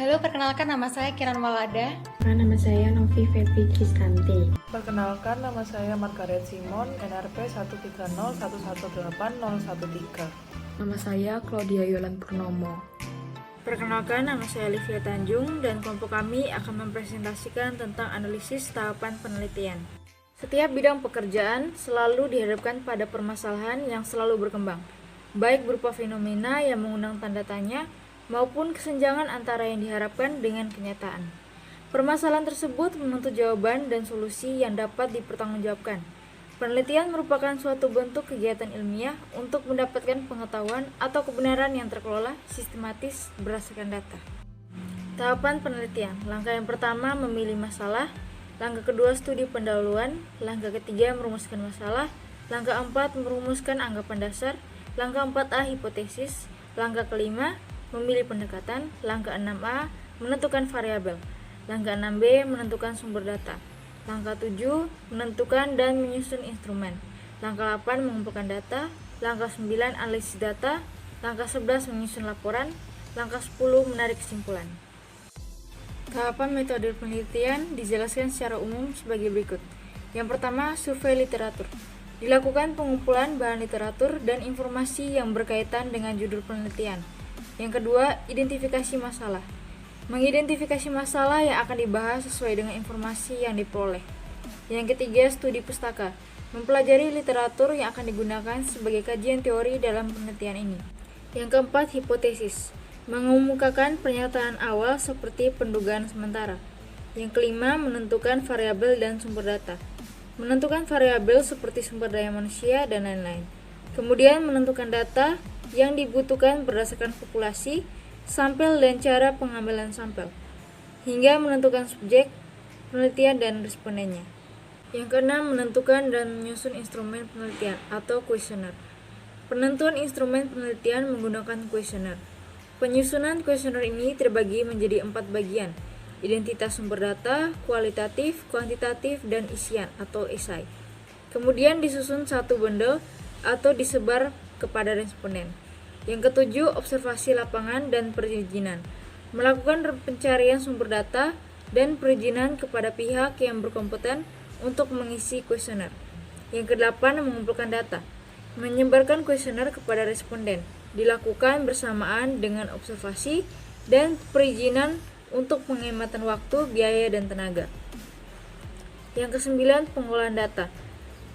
Halo, perkenalkan nama saya Kiran Walada. Nama saya Novi Febri Kristanti. Perkenalkan, nama saya Margaret Simon, NRP 130118013. Nama saya Claudia Yolan Purnomo. Perkenalkan, nama saya Olivia Tanjung dan kelompok kami akan mempresentasikan tentang analisis tahapan penelitian. Setiap bidang pekerjaan selalu dihadapkan pada permasalahan yang selalu berkembang, baik berupa fenomena yang mengundang tanda tanya maupun kesenjangan antara yang diharapkan dengan kenyataan. Permasalahan tersebut menuntut jawaban dan solusi yang dapat dipertanggungjawabkan. Penelitian merupakan suatu bentuk kegiatan ilmiah untuk mendapatkan pengetahuan atau kebenaran yang terkelola sistematis berdasarkan data. Tahapan penelitian. Langkah yang pertama memilih masalah, langkah kedua studi pendahuluan, langkah ketiga merumuskan masalah, langkah 4 merumuskan anggapan dasar, langkah 4A hipotesis, langkah kelima memilih pendekatan, langkah 6A menentukan variabel, langkah 6B menentukan sumber data, langkah 7 menentukan dan menyusun instrumen, langkah 8 mengumpulkan data, langkah 9 analisis data, langkah 11 menyusun laporan, langkah 10 menarik kesimpulan. Tahapan metode penelitian dijelaskan secara umum sebagai berikut. Yang pertama, survei literatur. Dilakukan pengumpulan bahan literatur dan informasi yang berkaitan dengan judul penelitian. Yang kedua, identifikasi masalah. Mengidentifikasi masalah yang akan dibahas sesuai dengan informasi yang diperoleh. Yang ketiga, studi pustaka. Mempelajari literatur yang akan digunakan sebagai kajian teori dalam penelitian ini. Yang keempat, hipotesis. Mengemukakan pernyataan awal seperti pendugaan sementara. Yang kelima, menentukan variabel dan sumber data. Menentukan variabel seperti sumber daya manusia dan lain-lain. Kemudian menentukan data yang dibutuhkan berdasarkan populasi, sampel dan cara pengambilan sampel, hingga menentukan subjek penelitian dan respondennya. Yang keenam, menentukan dan menyusun instrumen penelitian atau kuesioner. Penentuan instrumen penelitian menggunakan kuesioner. Penyusunan kuesioner ini terbagi menjadi 4 bagian: identitas sumber data, kualitatif, kuantitatif, dan isian atau esai. Kemudian disusun satu bundle atau disebar kepada responden. Yang ketujuh, observasi lapangan dan perizinan. Melakukan pencarian sumber data dan perizinan kepada pihak yang berkompeten untuk mengisi kuesioner. Yang kedelapan, mengumpulkan data. Menyebarkan kuesioner kepada responden. Dilakukan bersamaan dengan observasi dan perizinan untuk penghematan waktu, biaya, dan tenaga. Yang kesembilan, pengolahan data.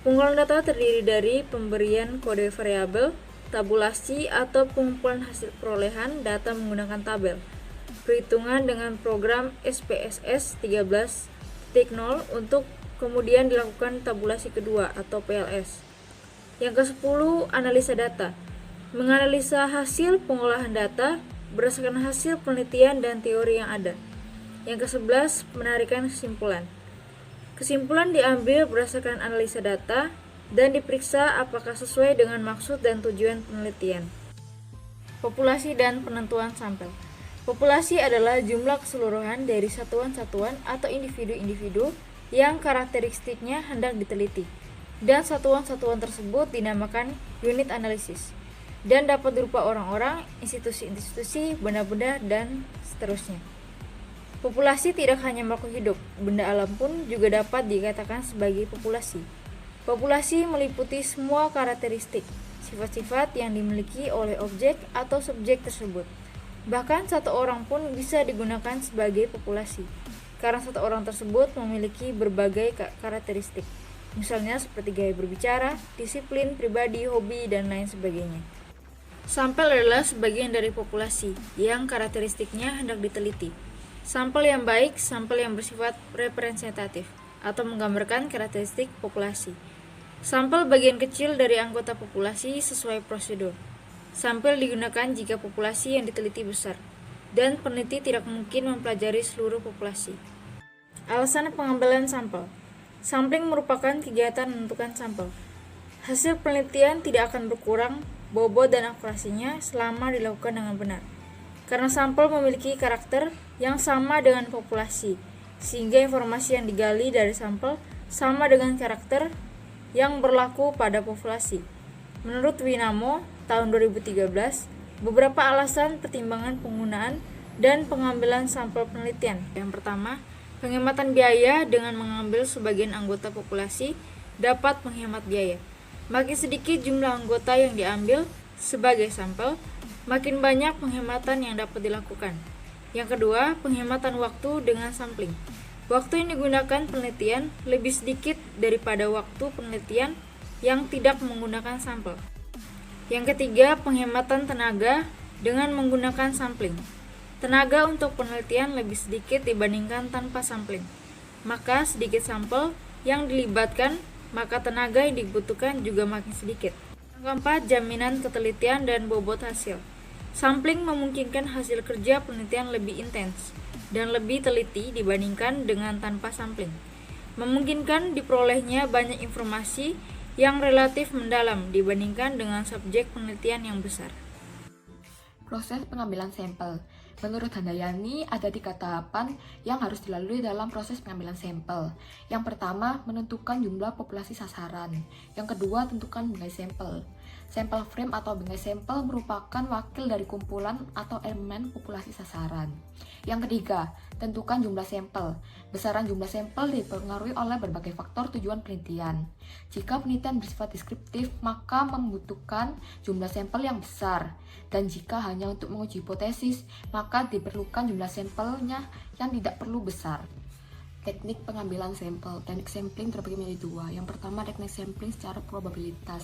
Pengolahan data terdiri dari pemberian kode variabel, tabulasi atau pengumpulan hasil perolehan data menggunakan tabel, perhitungan dengan program SPSS 13.0 untuk kemudian dilakukan tabulasi kedua atau PLS. Yang ke-10, analisa data. Menganalisa hasil pengolahan data berdasarkan hasil penelitian dan teori yang ada. Yang ke-11, penarikan kesimpulan. Kesimpulan diambil berdasarkan analisa data dan diperiksa apakah sesuai dengan maksud dan tujuan penelitian. Populasi dan penentuan sampel. Populasi adalah jumlah keseluruhan dari satuan-satuan atau individu-individu yang karakteristiknya hendak diteliti, dan satuan-satuan tersebut dinamakan unit analisis, dan dapat berupa orang-orang, institusi-institusi, benda-benda, dan seterusnya. Populasi tidak hanya makhluk hidup, benda alam pun juga dapat dikatakan sebagai populasi. Populasi meliputi semua karakteristik, sifat-sifat yang dimiliki oleh objek atau subjek tersebut. Bahkan satu orang pun bisa digunakan sebagai populasi, karena satu orang tersebut memiliki berbagai karakteristik, misalnya seperti gaya berbicara, disiplin, pribadi, hobi, dan lain sebagainya. Sampel adalah sebagian dari populasi yang karakteristiknya hendak diteliti. Sampel yang baik, sampel yang bersifat representatif atau menggambarkan karakteristik populasi. Sampel bagian kecil dari anggota populasi sesuai prosedur. Sampel digunakan jika populasi yang diteliti besar, dan peneliti tidak mungkin mempelajari seluruh populasi. Alasan pengambilan sampel. Sampling merupakan kegiatan menentukan sampel. Hasil penelitian tidak akan berkurang bobot dan akurasinya selama dilakukan dengan benar, karena sampel memiliki karakter yang sama dengan populasi, sehingga informasi yang digali dari sampel sama dengan karakter yang berlaku pada populasi. Menurut Winamo tahun 2013, beberapa alasan pertimbangan penggunaan dan pengambilan sampel penelitian. Yang pertama, penghematan biaya dengan mengambil sebagian anggota populasi dapat menghemat biaya. Makin sedikit jumlah anggota yang diambil sebagai sampel, makin banyak penghematan yang dapat dilakukan. Yang kedua, penghematan waktu dengan sampling. Waktu yang digunakan penelitian lebih sedikit daripada waktu penelitian yang tidak menggunakan sampel. Yang ketiga, penghematan tenaga dengan menggunakan sampling. Tenaga untuk penelitian lebih sedikit dibandingkan tanpa sampling. Maka sedikit sampel yang dilibatkan, maka tenaga yang dibutuhkan juga makin sedikit. Yang keempat, jaminan ketelitian dan bobot hasil. Sampling memungkinkan hasil kerja penelitian lebih intens dan lebih teliti dibandingkan dengan tanpa sampling. Memungkinkan diperolehnya banyak informasi yang relatif mendalam dibandingkan dengan subjek penelitian yang besar. Proses pengambilan sampel. Menurut Handayani, ada 3 tahapan yang harus dilalui dalam proses pengambilan sampel. Yang pertama, menentukan jumlah populasi sasaran. Yang kedua, tentukan bingkai sampel. Sampel frame atau bingkai sampel merupakan wakil dari kumpulan atau elemen populasi sasaran. Yang ketiga, tentukan jumlah sampel. Besaran jumlah sampel dipengaruhi oleh berbagai faktor tujuan penelitian. Jika penelitian bersifat deskriptif, maka membutuhkan jumlah sampel yang besar. Dan jika hanya untuk menguji hipotesis, maka diperlukan jumlah sampelnya yang tidak perlu besar. Teknik pengambilan sampel. Teknik sampling terbagi menjadi 2. Yang pertama, teknik sampling secara probabilitas.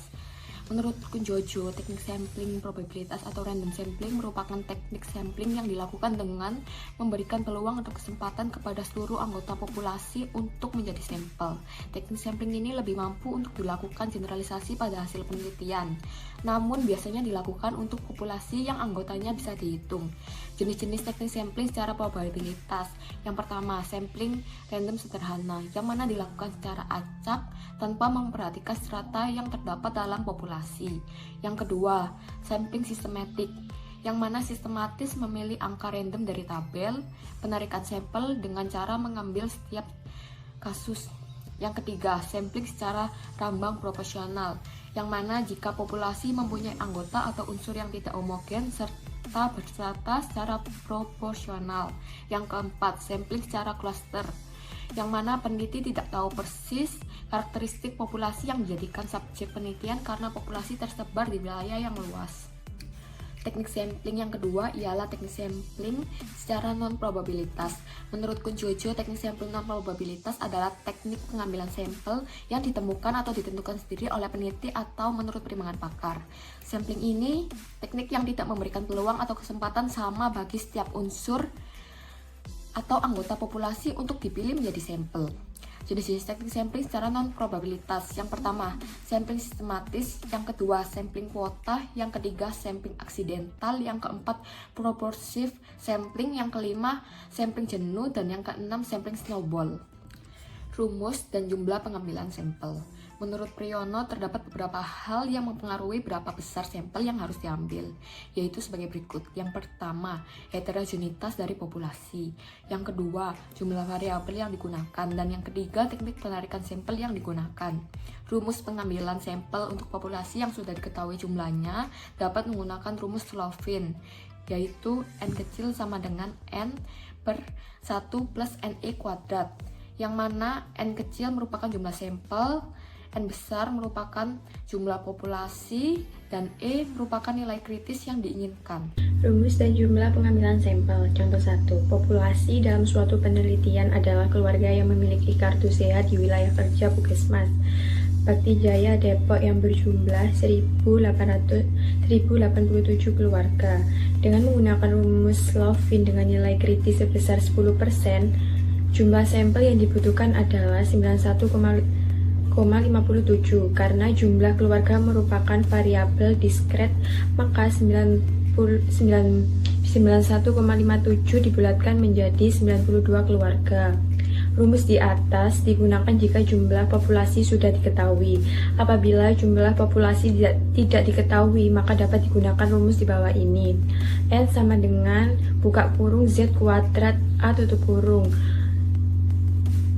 Menurut Kunjojo, teknik sampling probabilitas atau random sampling merupakan teknik sampling yang dilakukan dengan memberikan peluang atau kesempatan kepada seluruh anggota populasi untuk menjadi sampel. Teknik sampling ini lebih mampu untuk dilakukan generalisasi pada hasil penelitian, namun biasanya dilakukan untuk populasi yang anggotanya bisa dihitung. Jenis-jenis teknik sampling secara probabilitas. Yang pertama, sampling random sederhana, yang mana dilakukan secara acak tanpa memperhatikan strata yang terdapat dalam populasi. Yang kedua, sampling sistematik, yang mana sistematis memilih angka random dari tabel penarikan sampel dengan cara mengambil setiap kasus. Yang ketiga, sampling secara rambang proporsional, yang mana jika populasi mempunyai anggota atau unsur yang tidak homogen serta berserta secara proporsional. Yang keempat, sampling secara cluster, yang mana peneliti tidak tahu persis karakteristik populasi yang dijadikan subjek penelitian karena populasi tersebar di wilayah yang luas. Teknik sampling yang kedua ialah teknik sampling secara non-probabilitas. Menurut Kunjojo, teknik sampling non-probabilitas adalah teknik pengambilan sampel yang ditemukan atau ditentukan sendiri oleh peneliti atau menurut pertimbangan pakar. Sampling ini teknik yang tidak memberikan peluang atau kesempatan sama bagi setiap unsur atau anggota populasi untuk dipilih menjadi sampel. Jenis-jenis teknik sampling secara non-probabilitas. Yang pertama, sampling sistematis. Yang kedua, sampling kuota. Yang ketiga, sampling aksidental. Yang keempat, proporsive sampling. Yang kelima, sampling jenuh. Dan yang keenam, sampling snowball. Rumus dan jumlah pengambilan sampel. Menurut Priyono, terdapat beberapa hal yang mempengaruhi berapa besar sampel yang harus diambil, yaitu sebagai berikut. Yang pertama, heterogenitas dari populasi. Yang kedua, jumlah variabel yang digunakan. Dan yang ketiga, teknik penarikan sampel yang digunakan. Rumus pengambilan sampel untuk populasi yang sudah diketahui jumlahnya dapat menggunakan rumus Slovin, yaitu N kecil sama dengan N per 1 plus NE kuadrat, yang mana N kecil merupakan jumlah sampel, N besar merupakan jumlah populasi, dan E merupakan nilai kritis yang diinginkan. Rumus dan jumlah pengambilan sampel. Contoh 1. Populasi dalam suatu penelitian adalah keluarga yang memiliki kartu sehat di wilayah kerja Puskesmas Bakti Jaya Depok yang berjumlah 1087 keluarga. Dengan menggunakan rumus Slovin dengan nilai kritis sebesar 10%, jumlah sampel yang dibutuhkan adalah 91,57 karena jumlah keluarga merupakan variabel diskret, maka 91,57 dibulatkan menjadi 92 keluarga. Rumus di atas digunakan jika jumlah populasi sudah diketahui. Apabila jumlah populasi tidak diketahui, maka dapat digunakan rumus di bawah ini. N sama dengan buka kurung Z kuadrat A tutup kurung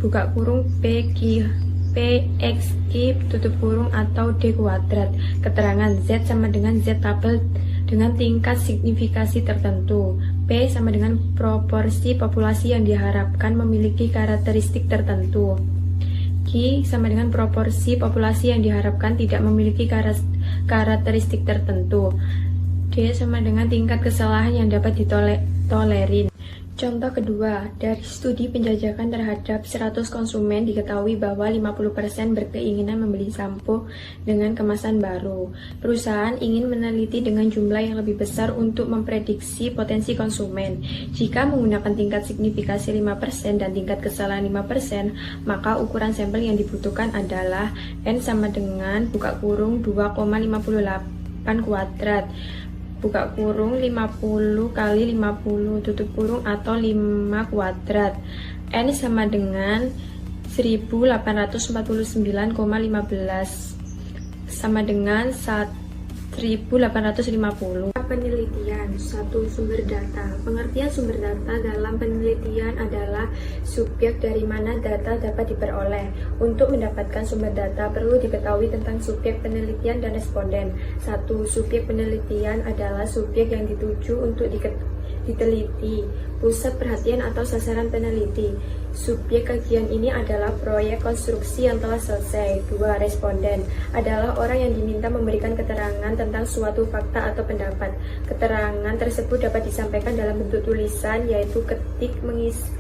buka kurung PXQ tutup kurung atau D kuadrat. Keterangan Z sama dengan Z tabel dengan tingkat signifikasi tertentu. P sama dengan proporsi populasi yang diharapkan memiliki karakteristik tertentu. Q sama dengan proporsi populasi yang diharapkan tidak memiliki karakteristik tertentu. D sama dengan tingkat kesalahan yang dapat ditolerin. Contoh kedua, dari studi penjajakan terhadap 100 konsumen diketahui bahwa 50% berkeinginan membeli sampo dengan kemasan baru. Perusahaan ingin meneliti dengan jumlah yang lebih besar untuk memprediksi potensi konsumen. Jika menggunakan tingkat signifikasi 5% dan tingkat kesalahan 5%, maka ukuran sampel yang dibutuhkan adalah N sama dengan buka kurung 2,58 kuadrat buka kurung 50 kali 50 tutup kurung atau 5 kuadrat. N sama dengan 1849,15 sama dengan 1850. Penelitian. 1. Sumber data. Pengertian sumber data dalam penelitian adalah subjek dari mana data dapat diperoleh. Untuk mendapatkan sumber data perlu diketahui tentang subjek penelitian dan responden. 1. Subjek penelitian adalah subjek yang dituju untuk diteliti, pusat perhatian atau sasaran peneliti. Subjek kajian ini adalah proyek konstruksi yang telah selesai. 2. Responden adalah orang yang diminta memberikan keterangan tentang suatu fakta atau pendapat. Keterangan tersebut dapat disampaikan dalam bentuk tulisan, yaitu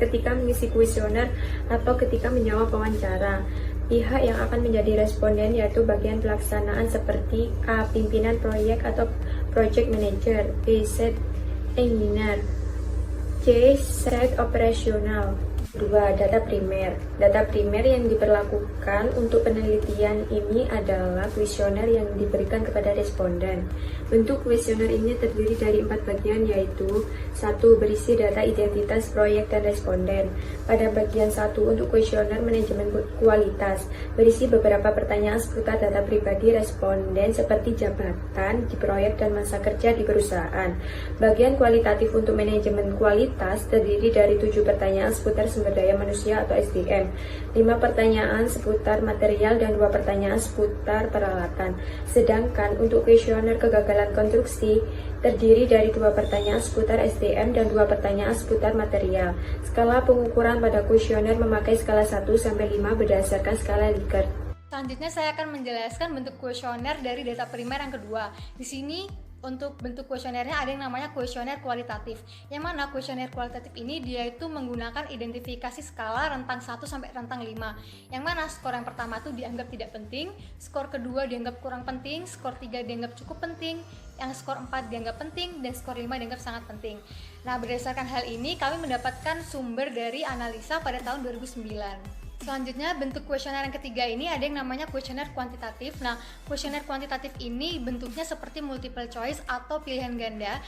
ketika mengisi kuesioner atau ketika menjawab wawancara. Pihak yang akan menjadi responden yaitu bagian pelaksanaan seperti A. Pimpinan proyek atau project manager. B. Set engineer. C. Set operasional. 2. Data primer. Data primer yang diperlakukan untuk penelitian ini adalah kuesioner yang diberikan kepada responden. Bentuk kuesioner ini terdiri dari 4 bagian, yaitu 1. Berisi data identitas proyek dan responden. Pada bagian 1 untuk kuesioner manajemen kualitas, berisi beberapa pertanyaan seputar data pribadi responden seperti jabatan di proyek dan masa kerja di perusahaan. Bagian kualitatif untuk manajemen kualitas terdiri dari 7 pertanyaan seputar sumber daya manusia atau SDM, 5 pertanyaan seputar material dan 2 pertanyaan seputar peralatan. Sedangkan untuk kuesioner kegagalan konstruksi terdiri dari 2 pertanyaan seputar SDM dan 2 pertanyaan seputar material. Skala pengukuran pada kuesioner memakai skala 1 sampai 5 berdasarkan skala Likert. Selanjutnya saya akan menjelaskan bentuk kuesioner dari data primer yang kedua. Di sini untuk bentuk kuesionernya ada yang namanya kuesioner kualitatif. Yang mana kuesioner kualitatif ini dia itu menggunakan identifikasi skala rentang 1 sampai rentang 5. Yang mana skor yang pertama itu dianggap tidak penting, skor kedua dianggap kurang penting, skor 3 dianggap cukup penting, yang skor 4 dianggap penting, dan skor 5 dianggap sangat penting. Nah, berdasarkan hal ini kami mendapatkan sumber dari analisa pada tahun 2009. Selanjutnya bentuk kuesioner yang ketiga ini ada yang namanya kuesioner kuantitatif. Nah, kuesioner kuantitatif ini bentuknya seperti multiple choice atau pilihan ganda.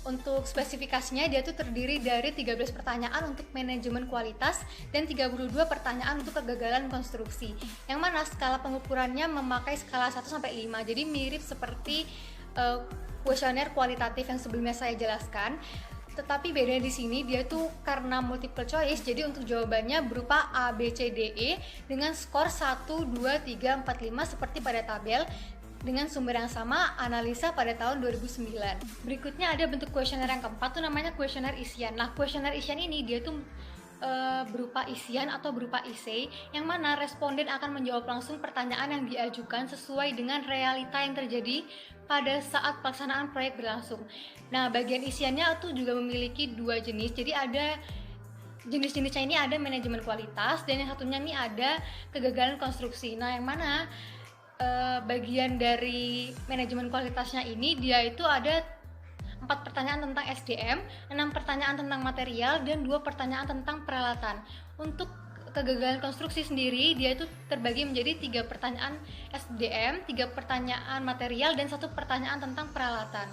Untuk spesifikasinya dia tuh terdiri dari 13 pertanyaan untuk manajemen kualitas dan 32 pertanyaan untuk kegagalan konstruksi. Yang mana skala pengukurannya memakai skala 1 sampai 5. Jadi mirip seperti kuesioner kualitatif yang sebelumnya saya jelaskan. Tetapi bedanya di sini dia tuh karena multiple choice, jadi untuk jawabannya berupa A, B, C, D, E dengan skor 1, 2, 3, 4, 5 seperti pada tabel dengan sumber yang sama analisa pada tahun 2009. Berikutnya ada bentuk kuesioner yang keempat tuh namanya kuesioner isian. Nah, kuesioner isian ini dia tuh berupa isian atau berupa essay yang mana responden akan menjawab langsung pertanyaan yang diajukan sesuai dengan realita yang terjadi pada saat pelaksanaan proyek berlangsung. Nah, bagian isiannya itu juga memiliki 2 jenis. Jadi ada jenis-jenisnya ini ada manajemen kualitas dan yang satunya ini ada kegagalan konstruksi. Nah, yang mana bagian dari manajemen kualitasnya ini dia itu ada 4 pertanyaan tentang SDM, 6 pertanyaan tentang material, dan 2 pertanyaan tentang peralatan. Untuk kegagalan konstruksi sendiri, dia itu terbagi menjadi 3 pertanyaan SDM, 3 pertanyaan material, dan 1 pertanyaan tentang peralatan.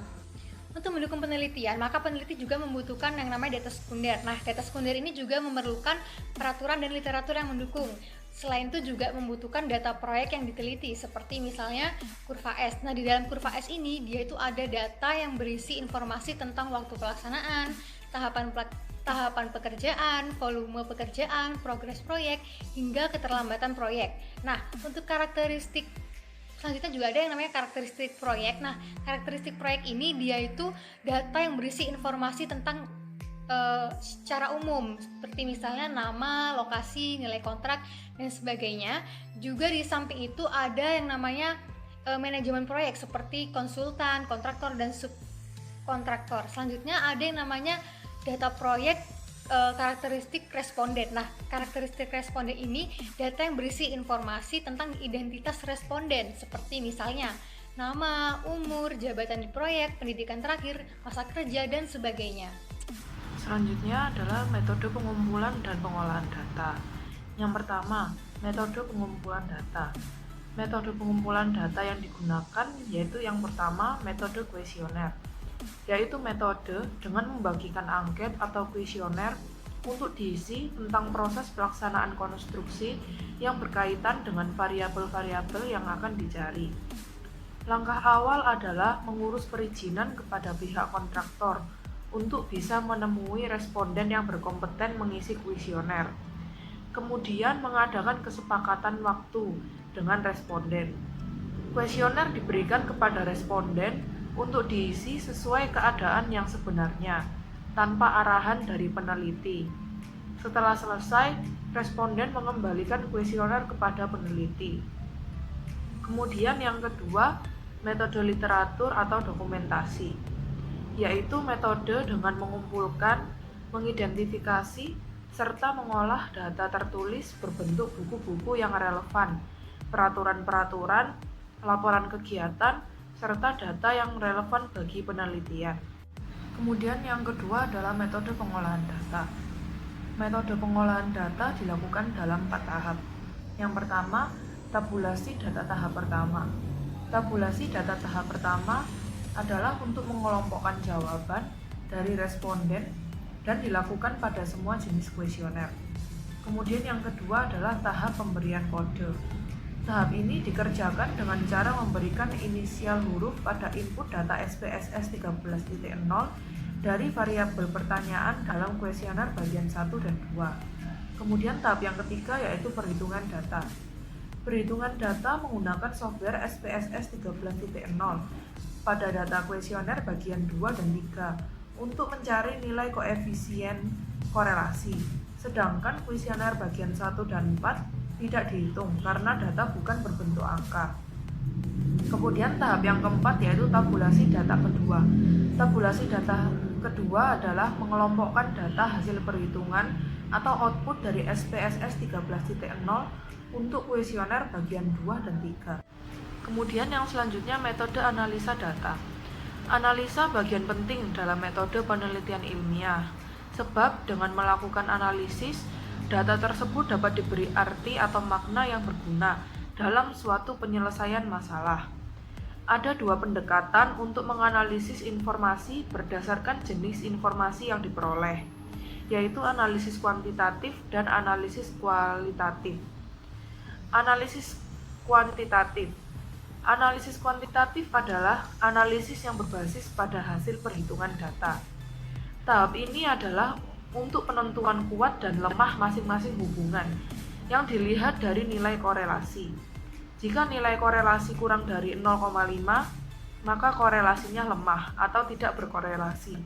Untuk mendukung penelitian, maka peneliti juga membutuhkan yang namanya data sekunder. Nah, data sekunder ini juga memerlukan peraturan dan literatur yang mendukung. Selain itu juga membutuhkan data proyek yang diteliti, seperti misalnya kurva S. Nah, di dalam kurva S ini, dia itu ada data yang berisi informasi tentang waktu pelaksanaan, tahapan pekerjaan, volume pekerjaan, progres proyek, hingga keterlambatan proyek. Nah, untuk karakteristik Selanjutnya juga ada yang namanya karakteristik proyek. Nah, karakteristik proyek ini dia itu data yang berisi informasi tentang secara umum, seperti misalnya nama, lokasi, nilai kontrak, dan sebagainya. Juga di samping itu ada yang namanya manajemen proyek seperti konsultan, kontraktor, dan subkontraktor. Selanjutnya ada yang namanya data proyek karakteristik responden. Nah, karakteristik responden ini data yang berisi informasi tentang identitas responden, seperti misalnya nama, umur, jabatan di proyek, pendidikan terakhir, masa kerja, dan sebagainya. Selanjutnya adalah metode pengumpulan dan pengolahan data. Yang pertama, metode pengumpulan data. Metode pengumpulan data yang digunakan yaitu yang pertama metode kuesioner, yaitu metode dengan membagikan angket atau kuesioner untuk diisi tentang proses pelaksanaan konstruksi yang berkaitan dengan variabel-variabel yang akan dicari. Langkah awal adalah mengurus perizinan kepada pihak kontraktor untuk bisa menemui responden yang berkompeten mengisi kuesioner. Kemudian mengadakan kesepakatan waktu dengan responden. Kuesioner diberikan kepada responden untuk diisi sesuai keadaan yang sebenarnya, tanpa arahan dari peneliti. Setelah selesai, responden mengembalikan kuesioner kepada peneliti. Kemudian yang kedua, metode literatur atau dokumentasi, yaitu metode dengan mengumpulkan, mengidentifikasi, serta mengolah data tertulis berbentuk buku-buku yang relevan, peraturan-peraturan, laporan kegiatan, serta data yang relevan bagi penelitian. Kemudian yang kedua adalah metode pengolahan data. Metode pengolahan data dilakukan dalam 4 tahap. Yang pertama, tabulasi data tahap pertama. Tabulasi data tahap pertama adalah untuk mengelompokkan jawaban dari responden dan dilakukan pada semua jenis kuesioner. Kemudian yang kedua adalah tahap pemberian kode. Tahap ini dikerjakan dengan cara memberikan inisial huruf pada input data SPSS 13.0 dari variabel pertanyaan dalam kuesioner bagian 1 dan 2. Kemudian tahap yang ketiga yaitu perhitungan data. Perhitungan data menggunakan software SPSS 13.0 pada data kuesioner bagian 2 dan 3 untuk mencari nilai koefisien korelasi. Sedangkan kuesioner bagian 1 dan 4 tidak dihitung karena data bukan berbentuk angka. Kemudian tahap yang keempat yaitu tabulasi data kedua. Tabulasi data kedua adalah mengelompokkan data hasil perhitungan atau output dari SPSS 13.0 untuk kuesioner bagian 2 dan 3. Kemudian yang selanjutnya metode analisa data. Analisa bagian penting dalam metode penelitian ilmiah, sebab dengan melakukan analisis, data tersebut dapat diberi arti atau makna yang berguna dalam suatu penyelesaian masalah. Ada 2 pendekatan untuk menganalisis informasi berdasarkan jenis informasi yang diperoleh, yaitu analisis kuantitatif dan analisis kualitatif. Analisis kuantitatif. Analisis kuantitatif adalah analisis yang berbasis pada hasil perhitungan data. Tahap ini adalah untuk penentuan kuat dan lemah masing-masing hubungan yang dilihat dari nilai korelasi. Jika nilai korelasi kurang dari 0,5, maka korelasinya lemah atau tidak berkorelasi.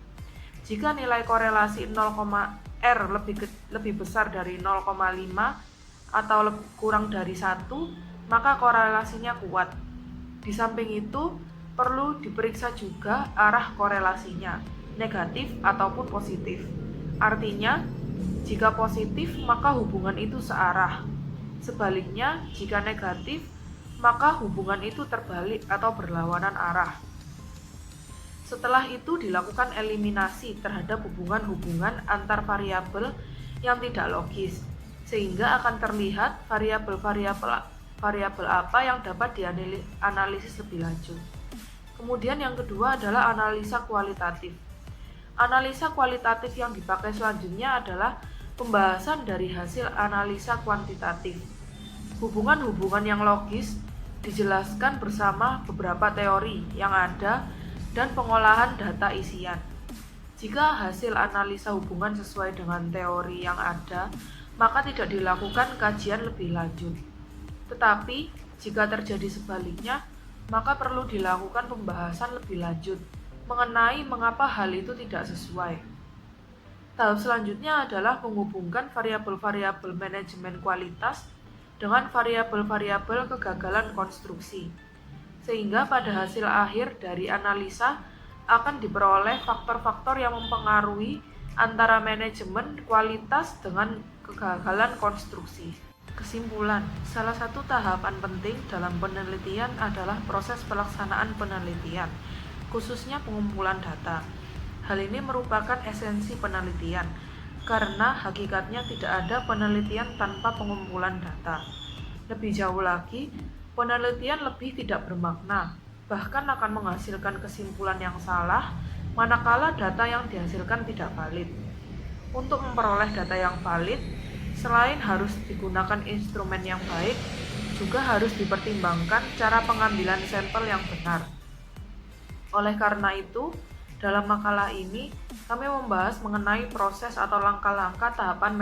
Jika nilai korelasi R lebih besar dari 0,5 atau kurang dari 1, maka korelasinya kuat. Di samping itu, perlu diperiksa juga arah korelasinya, negatif ataupun positif. Artinya, jika positif, maka hubungan itu searah. Sebaliknya, jika negatif, maka hubungan itu terbalik atau berlawanan arah. Setelah itu dilakukan eliminasi terhadap hubungan-hubungan antar variabel yang tidak logis, sehingga akan terlihat variabel-variabel apa yang dapat dianalisis lebih lanjut. Kemudian yang kedua adalah analisa kualitatif. Analisa kualitatif yang dipakai selanjutnya adalah pembahasan dari hasil analisa kuantitatif. Hubungan-hubungan yang logis dijelaskan bersama beberapa teori yang ada dan pengolahan data isian. Jika hasil analisa hubungan sesuai dengan teori yang ada, maka tidak dilakukan kajian lebih lanjut. Tetapi, Jika terjadi sebaliknya, maka perlu dilakukan pembahasan lebih lanjut mengenai mengapa hal itu tidak sesuai. Tahap selanjutnya adalah menghubungkan variabel-variabel manajemen kualitas dengan variabel-variabel kegagalan konstruksi, sehingga pada hasil akhir dari analisa akan diperoleh faktor-faktor yang mempengaruhi antara manajemen kualitas dengan kegagalan konstruksi. Kesimpulan, salah satu tahapan penting dalam penelitian adalah proses pelaksanaan penelitian, khususnya pengumpulan data. Hal ini merupakan esensi penelitian, karena hakikatnya tidak ada penelitian tanpa pengumpulan data. Lebih jauh lagi, penelitian lebih tidak bermakna, bahkan akan menghasilkan kesimpulan yang salah, manakala data yang dihasilkan tidak valid. Untuk memperoleh data yang valid, selain harus digunakan instrumen yang baik, juga harus dipertimbangkan cara pengambilan sampel yang benar. Oleh karena itu, dalam makalah ini, kami membahas mengenai proses atau langkah-langkah tahapan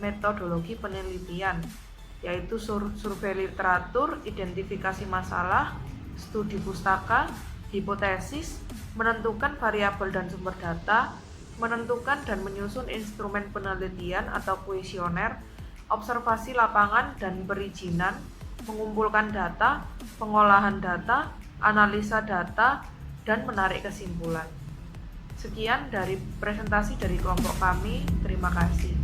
metodologi penelitian, yaitu survei literatur, identifikasi masalah, studi pustaka, hipotesis, menentukan variabel dan sumber data, menentukan dan menyusun instrumen penelitian atau kuesioner, observasi lapangan dan perizinan, mengumpulkan data, pengolahan data, analisa data, dan menarik kesimpulan. Sekian dari presentasi dari kelompok kami. Terima kasih.